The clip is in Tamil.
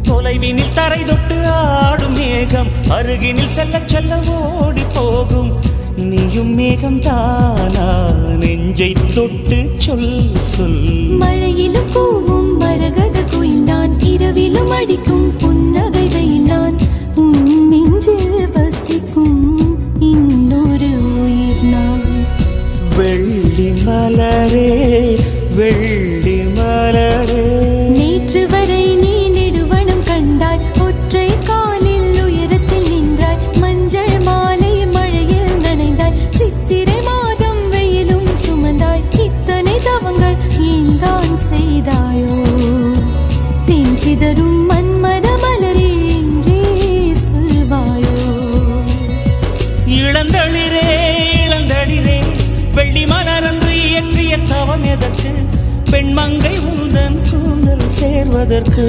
தொலைவினில் தரை தொட்டு ஆடும் மேகம் அருகினில் செல்ல செல்ல ஓடி போகும். நீயும் மேகம் தானா நெஞ்சை தொட்டு சொல் சொல். மழையிலும் பூவும் மரகத குயில் நான், இரவிலும் அடிக்கும் புன்னகை வெயில் நான். உன் நெஞ்சில் வசிக்கும் இன்னொரு உயிர் நான். வெள்ளி மலரே வெள்ளி மலரே, நேற்று வரை நீ நெடுவனம் கண்டாய், ஒற்றை காலில் உயரத்தில் நின்றாய். மஞ்சள் மாலை மழையில் நனைந்தாய், சித்திரை மாதம் வெயிலும் சுமந்தாய். இத்தனை தவங்கள் ஏன்தான் செய்தாயோ? தேன் சிதறும் மன்மத மலரே எங்கே சொல்வாயோ? இளந்தளிரே இளந்தளிரே, வெள்ளி மலரன்று இயற்றிய தவம் எதற்கு? பெண்மங்கை உந்தன் கூந்தல் சேர்வதற்கு.